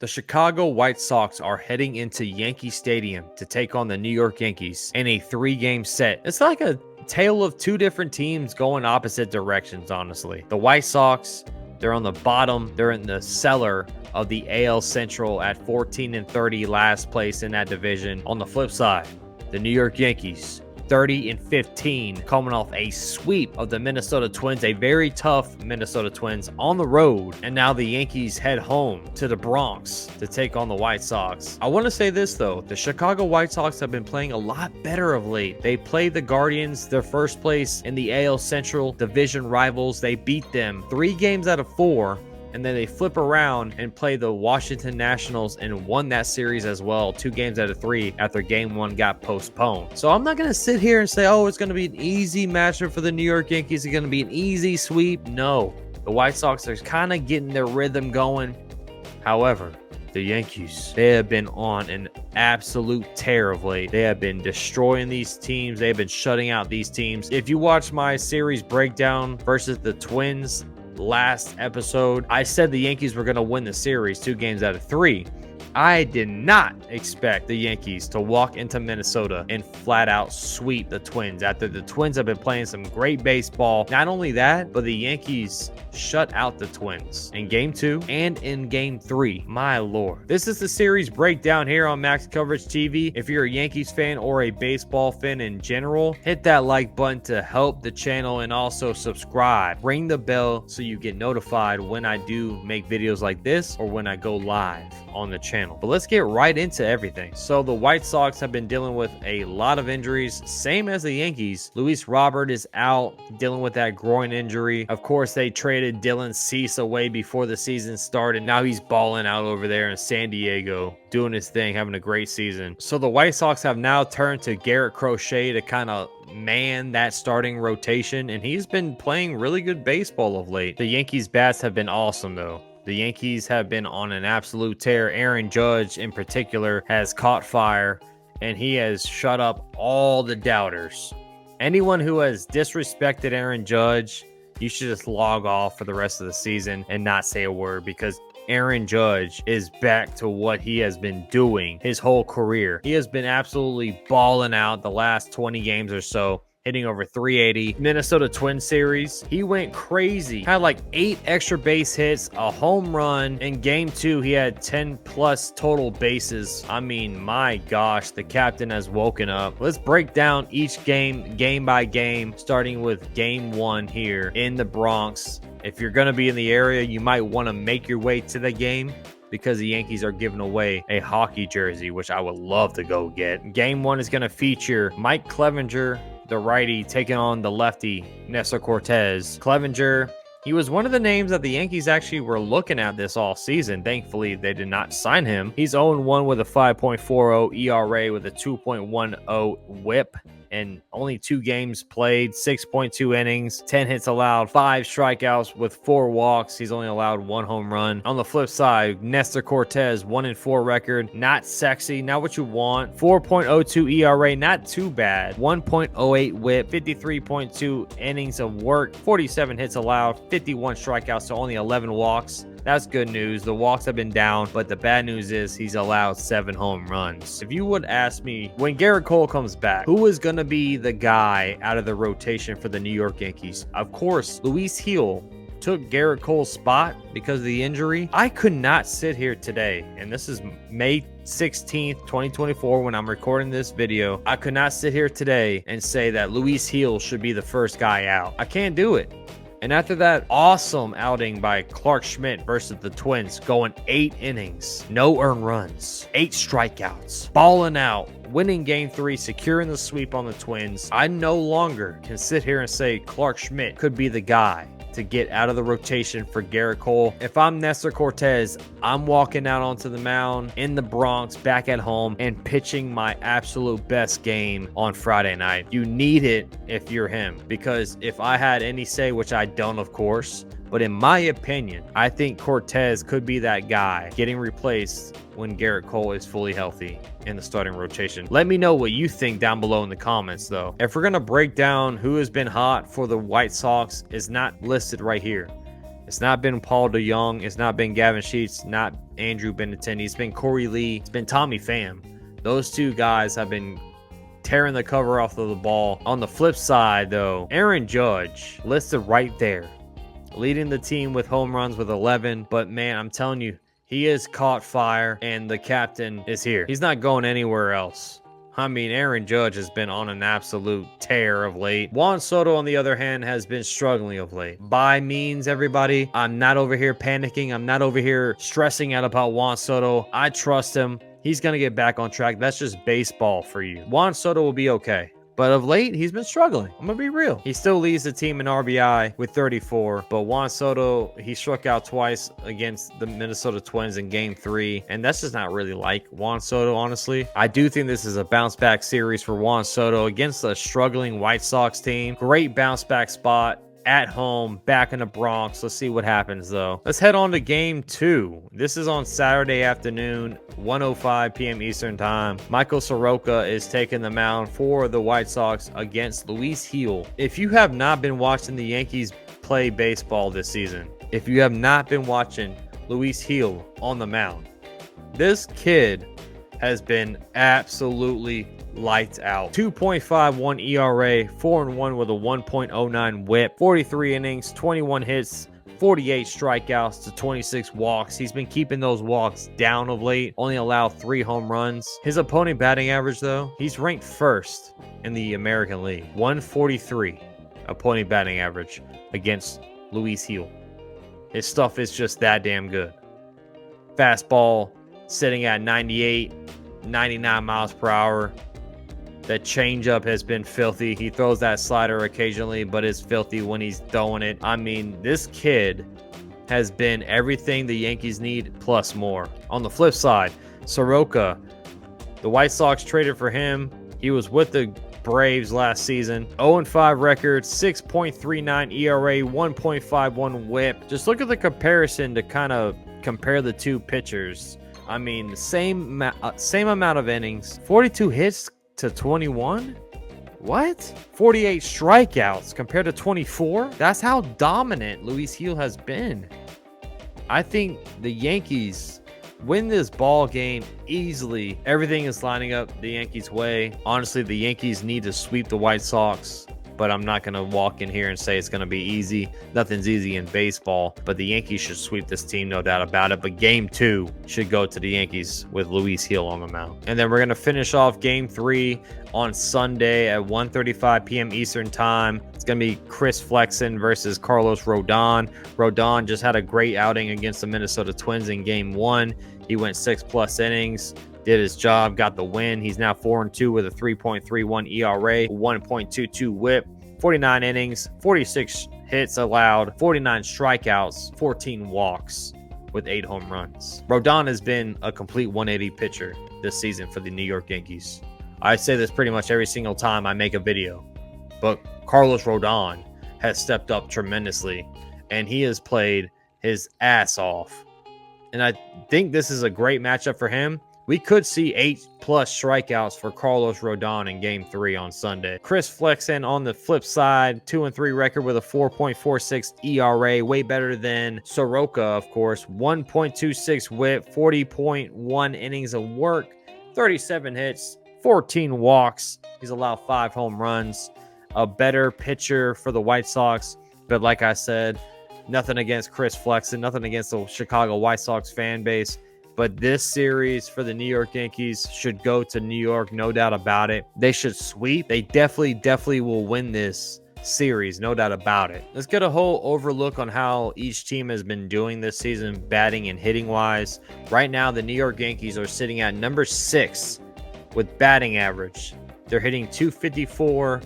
The Chicago White Sox are heading into Yankee Stadium to take on the New York Yankees in a 3-game set. It's like a tale of two different teams going opposite directions, honestly. The White Sox, they're on the bottom. They're in the cellar of the AL Central at 14-30, last place in that division. On the flip side, the New York Yankees, 30-15, coming off a sweep of the Minnesota Twins, a very tough Minnesota Twins on the road. And now the Yankees head home to the Bronx to take on the White Sox. I want to say this though, the Chicago White Sox have been playing a lot better of late. They played the Guardians, their first place in the AL Central division rivals. They beat them 3 games out of 4. And then they flip around and play the Washington Nationals and won that series as well, 2 games out of 3 after game 1 got postponed. So I'm not going to sit here and say, oh, it's going to be an easy matchup for the New York Yankees. It's going to be an easy sweep. No, the White Sox are kind of getting their rhythm going. However, the Yankees, they have been on an absolute tear of late. They have been destroying these teams. They have been shutting out these teams. If you watch my series breakdown versus the Twins last episode, I said the Yankees were going to win the series 2 games out of 3. I did not expect the Yankees to walk into Minnesota and flat out sweep the Twins after the Twins have been playing some great baseball. Not only that, but the Yankees shut out the Twins in game 2 and in game 3. My lord. This is the series breakdown here on Max Coverage TV. If you're a Yankees fan or a baseball fan in general, hit that like button to help the channel and also subscribe. Ring the bell so you get notified when I do make videos like this or when I go live on the channel. But let's get right into everything. So the White Sox have been dealing with a lot of injuries, same as the Yankees. Luis Robert is out dealing with that groin injury. Of course, they traded Dylan Cease away before the season started. Now he's balling out over there in San Diego, doing his thing, having a great season. So the White Sox have now turned to Garrett Crochet to kind of man that starting rotation, and he's been playing really good baseball of late. The Yankees bats have been awesome though. The Yankees have been on an absolute tear. Aaron Judge in particular has caught fire, and he has shut up all the doubters. Anyone who has disrespected Aaron Judge, you should just log off for the rest of the season and not say a word, because Aaron Judge is back to what he has been doing his whole career. He has been absolutely balling out the last 20 games or so, hitting over 380. Minnesota Twins series, he went crazy. Had like 8 extra base hits, a home run. In game 2, he had 10 plus total bases. I mean, my gosh, the captain has woken up. Let's break down each game by game, starting with game 1 here in the Bronx. If you're going to be in the area, you might want to make your way to the game, because the Yankees are giving away a hockey jersey, which I would love to go get. Game 1 is going to feature Mike Clevinger, the righty, taking on the lefty, Nestor Cortez. Clevinger, he was one of the names that the Yankees actually were looking at this all season. Thankfully, they did not sign him. He's 0-1 with a 5.40 ERA with a 2.10 whip. And only 2 games played, 6.2 innings, 10 hits allowed, 5 strikeouts with 4 walks. He's only allowed 1 home run. On the flip side, Nestor Cortez, 1-4 record. Not sexy, not what you want. 4.02 ERA, not too bad. 1.08 whip, 53.2 innings of work, 47 hits allowed, 51 strikeouts, so only 11 walks. That's good news. The walks have been down, but the bad news is he's allowed 7 home runs. If you would ask me, when Garrett Cole comes back, who is going to be the guy out of the rotation for the New York Yankees? Of course, Luis Gil took Garrett Cole's spot because of the injury. I could not sit here today, and this is May 16th, 2024, when I'm recording this video. I could not sit here today and say that Luis Gil should be the first guy out. I can't do it. And after that awesome outing by Clark Schmidt versus the Twins, going 8 innings, no earned runs, 8 strikeouts, balling out, winning game 3, securing the sweep on the Twins, I no longer can sit here and say Clark Schmidt could be the guy to get out of the rotation for Garrett Cole. If I'm Nestor Cortez, I'm walking out onto the mound in the Bronx, back at home, and pitching my absolute best game on Friday night. You need it if you're him, because if I had any say, which I don't, of course, but in my opinion, I think Cortez could be that guy getting replaced when Garrett Cole is fully healthy in the starting rotation. Let me know what you think down below in the comments, though. If we're going to break down who has been hot for the White Sox, is not listed right here. It's not been Paul DeYoung. It's not been Gavin Sheets. Not Andrew Benintendi. It's been Corey Lee. It's been Tommy Pham. Those two guys have been tearing the cover off of the ball. On the flip side, though, Aaron Judge listed right there, leading the team with home runs with 11. But, man, I'm telling you, he has caught fire, and the captain is here. He's not going anywhere else. I mean, Aaron Judge has been on an absolute tear of late. Juan Soto, on the other hand, has been struggling of late. By means, everybody, I'm not over here panicking. I'm not over here stressing out about Juan Soto. I trust him. He's going to get back on track. That's just baseball for you. Juan Soto will be okay. But of late, he's been struggling. I'm going to be real. He still leads the team in RBI with 34. But Juan Soto, he struck out twice against the Minnesota Twins in Game 3. And that's just not really like Juan Soto, honestly. I do think this is a bounce-back series for Juan Soto against a struggling White Sox team. Great bounce-back spot. At home, back in the Bronx. Let's see what happens, though. Let's head on to Game 2. This is on Saturday afternoon, 1:05 p.m. Eastern Time. Michael Soroka is taking the mound for the White Sox against Luis Gil. If you have not been watching the Yankees play baseball this season, if you have not been watching Luis Gil on the mound, this kid has been absolutely lights out. 2.51 ERA, 4-1 with a 1.09 whip, 43 innings, 21 hits, 48 strikeouts to 26 walks. He's been keeping those walks down of late, only allowed 3 home runs. His opponent batting average, though, he's ranked first in the American League. 143 opponent batting average against Luis Gil. His stuff is just that damn good. Fastball sitting at 98, 99 miles per hour. That changeup has been filthy. He throws that slider occasionally, but it's filthy when he's throwing it. I mean, this kid has been everything the Yankees need plus more. On the flip side, Soroka, the White Sox traded for him. He was with the Braves last season. 0-5 record, 6.39 ERA, 1.51 whip. Just look at the comparison to kind of compare the two pitchers. I mean, same amount of innings, 42 hits to 21. What? 48 strikeouts compared to 24. That's how dominant Luis Gil has been. I think the Yankees win this ball game easily. Everything is lining up the Yankees' way. Honestly, the Yankees need to sweep the White Sox, but I'm not going to walk in here and say it's going to be easy. Nothing's easy in baseball, but the Yankees should sweep this team, no doubt about it. But Game 2 should go to the Yankees with Luis Gil on the mound. And then we're going to finish off Game 3 on Sunday at 1:35 p.m. Eastern Time. It's going to be Chris Flexen versus Carlos Rodon. Rodon just had a great outing against the Minnesota Twins in Game 1. He went 6+ innings. Did his job, got the win. He's now 4-2 with a 3.31 ERA, 1.22 whip, 49 innings, 46 hits allowed, 49 strikeouts, 14 walks with 8 home runs. Rodon has been a complete 180 pitcher this season for the New York Yankees. I say this pretty much every single time I make a video, but Carlos Rodon has stepped up tremendously, and he has played his ass off. And I think this is a great matchup for him. We could see 8+ strikeouts for Carlos Rodon in Game 3 on Sunday. Chris Flexen on the flip side, 2-3 record with a 4.46 ERA, way better than Soroka, of course. 1.26 whip, 40.1 innings of work, 37 hits, 14 walks. He's allowed 5 home runs. A better pitcher for the White Sox, but like I said, nothing against Chris Flexen, nothing against the Chicago White Sox fan base. But this series for the New York Yankees should go to New York, no doubt about it. They should sweep. They definitely will win this series, no doubt about it. Let's get a whole overlook on how each team has been doing this season, batting and hitting wise. Right now, the New York Yankees are sitting at number 6 with batting average. They're hitting .254,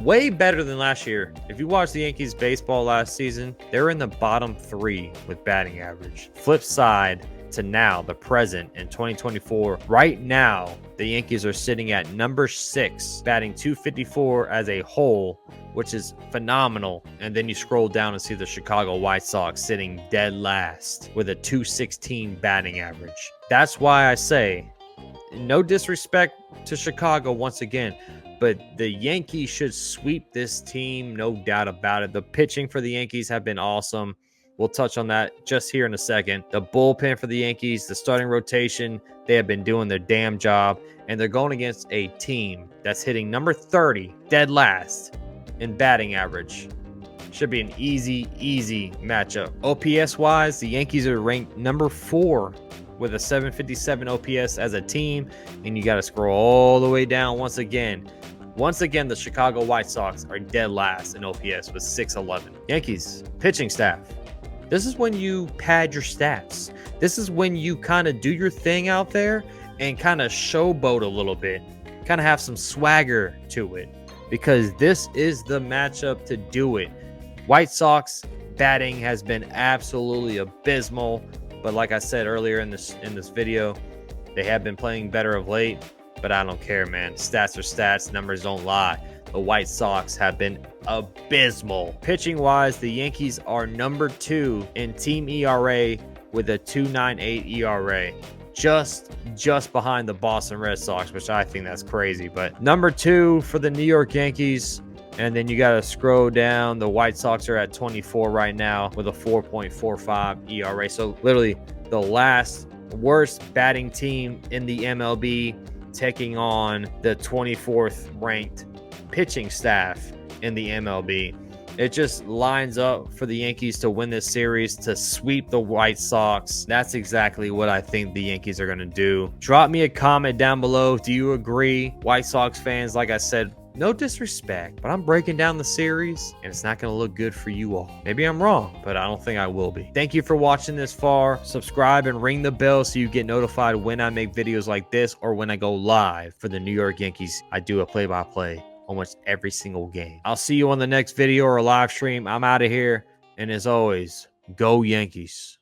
way better than last year. If you watched the Yankees baseball last season, they're in the bottom 3 with batting average. Flip side to now, the present in 2024, right now, the Yankees are sitting at number 6, batting .254 as a whole, which is phenomenal. And then you scroll down and see the Chicago White Sox sitting dead last with a .216 batting average. That's why I say, no disrespect to Chicago once again, but the Yankees should sweep this team, no doubt about it. The pitching for the Yankees have been awesome. We'll touch on that just here in a second. The bullpen for the Yankees, the starting rotation, they have been doing their damn job, and they're going against a team that's hitting number 30, dead last in batting average. Should be an easy matchup. OPS-wise, the Yankees are ranked number 4 with a 757 OPS as a team, and you got to scroll all the way down once again. Once again, the Chicago White Sox are dead last in OPS with 611. Yankees, pitching staff. This is when you pad your stats. This is when you kind of do your thing out there and kind of showboat a little bit, kind of have some swagger to it, because this is the matchup to do it. White Sox batting has been absolutely abysmal, but like I said earlier in this video, they have been playing better of late, but I don't care, man. Stats are stats, numbers don't lie. The White Sox have been abysmal. Pitching wise, the Yankees are number 2 in team ERA with a 2.98 ERA. Just behind the Boston Red Sox, which I think that's crazy. But number 2 for the New York Yankees. And then you got to scroll down. The White Sox are at 24 right now with a 4.45 ERA. So literally the last worst batting team in the MLB taking on the 24th ranked pitching staff in the MLB. It just lines up for the Yankees to win this series, to sweep the White Sox. That's exactly what I think the Yankees are going to do. Drop me a comment down below. Do you agree? White Sox fans, like I said, no disrespect, but I'm breaking down the series and it's not going to look good for you all. Maybe I'm wrong, but I don't think I will be. Thank you for watching this far. Subscribe and ring the bell so you get notified when I make videos like this or when I go live for the New York Yankees. I do a play-by-play almost every single game. I'll see you on the next video or live stream. I'm out of here. And as always, go Yankees.